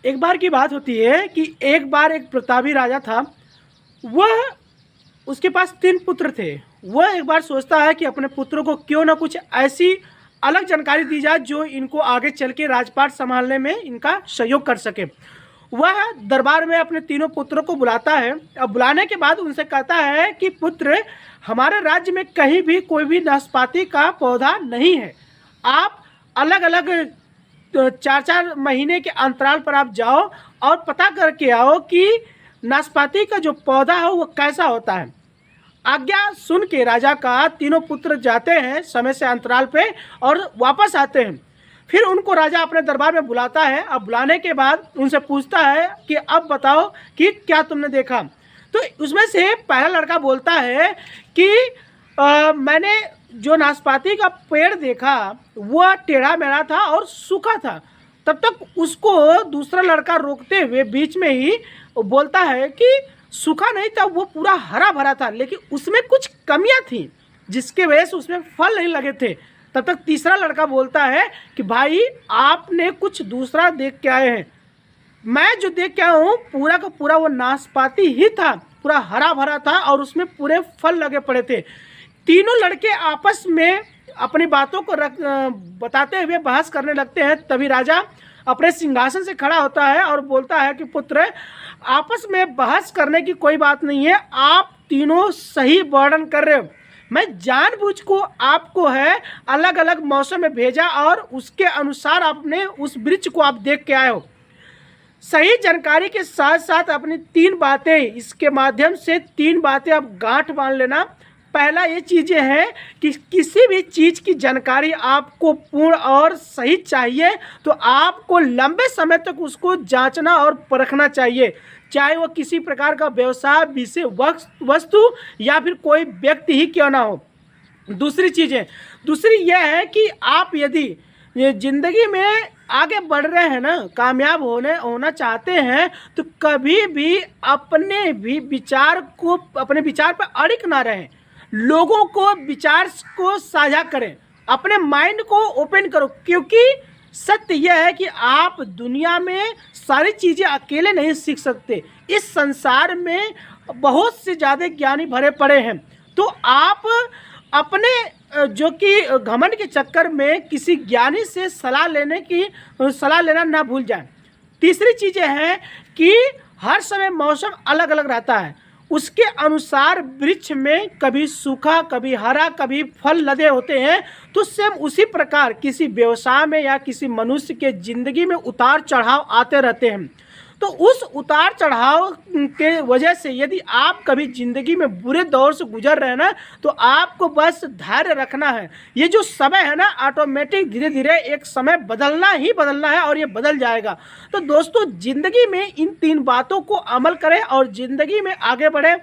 एक बार की बात होती है कि एक बार एक प्रतापी राजा था। वह उसके पास 3 पुत्र थे। वह एक बार सोचता है कि अपने पुत्रों को क्यों ना कुछ ऐसी अलग जानकारी दी जाए जो इनको आगे चल के राजपाट संभालने में इनका सहयोग कर सके। वह दरबार में अपने तीनों पुत्रों को बुलाता है। अब बुलाने के बाद उनसे कहता है कि पुत्र, हमारे राज्य में कहीं भी कोई भी नाशपाती का पौधा नहीं है। आप अलग अलग 4-4 महीने के अंतराल पर आप जाओ और पता करके आओ कि नाशपाती का जो पौधा है वो कैसा होता है। आज्ञा सुन के राजा का तीनों पुत्र जाते हैं समय से अंतराल पे और वापस आते हैं। फिर उनको राजा अपने दरबार में बुलाता है। अब बुलाने के बाद उनसे पूछता है कि अब बताओ कि क्या तुमने देखा। तो उसमें से पहला लड़का बोलता है कि मैंने जो नाशपाती का पेड़ देखा वह टेढ़ा मेढ़ा था और सूखा था। तब तक उसको दूसरा लड़का रोकते हुए बीच में ही बोलता है कि सूखा नहीं था, वो पूरा हरा भरा था, लेकिन उसमें कुछ कमियां थी जिसके वजह से उसमें फल नहीं लगे थे। तब तक तीसरा लड़का बोलता है कि भाई आपने कुछ दूसरा देख के आए हैं। मैं जो देख के आया हूँ पूरा का पूरा वो नाशपाती ही था, पूरा हरा भरा था और उसमें पूरे फल लगे पड़े थे। तीनों लड़के आपस में अपनी बातों को बताते हुए बहस करने लगते हैं। तभी राजा अपने सिंहासन से खड़ा होता है और बोलता है कि पुत्र, आपस में बहस करने की कोई बात नहीं है। आप तीनों सही वर्णन कर रहे हो। मैं जानबूझ को आपको है अलग अलग मौसम में भेजा और उसके अनुसार आपने उस वृक्ष को आप देख के आए हो। सही जानकारी के साथ साथ अपनी 3 बातें, इसके माध्यम से 3 बातें आप गांठ बांध लेना। पहला ये चीज़ें हैं कि किसी भी चीज़ की जानकारी आपको पूर्ण और सही चाहिए तो आपको लंबे समय तक उसको जांचना और परखना चाहिए, चाहे वो किसी प्रकार का व्यवसाय, विषय, वस्तु या फिर कोई व्यक्ति ही क्यों ना हो। दूसरी यह है कि आप यदि ये ज़िंदगी में आगे बढ़ रहे हैं ना, कामयाब होना चाहते हैं, तो कभी भी अपने विचार पर अड़िग ना रहें। लोगों को विचार को साझा करें, अपने माइंड को ओपन करो, क्योंकि सत्य यह है कि आप दुनिया में सारी चीज़ें अकेले नहीं सीख सकते। इस संसार में बहुत से ज़्यादा ज्ञानी भरे पड़े हैं। तो आप अपने जो कि घमंड के चक्कर में किसी ज्ञानी से सलाह लेना ना भूल जाएं। तीसरी चीज़ें हैं कि हर समय मौसम अलग अलग रहता है, उसके अनुसार वृक्ष में कभी सूखा, कभी हरा, कभी फल लदे होते हैं। तो सेम उसी प्रकार किसी व्यवसाय में या किसी मनुष्य के ज़िंदगी में उतार चढ़ाव आते रहते हैं। तो उस उतार चढ़ाव के वजह से यदि आप कभी ज़िंदगी में बुरे दौर से गुजर रहे हैं ना, तो आपको बस धैर्य रखना है। ये जो समय है ना, ऑटोमेटिक धीरे धीरे एक समय बदलना है और ये बदल जाएगा। तो दोस्तों, ज़िंदगी में इन 3 बातों को अमल करें और ज़िंदगी में आगे बढ़ें।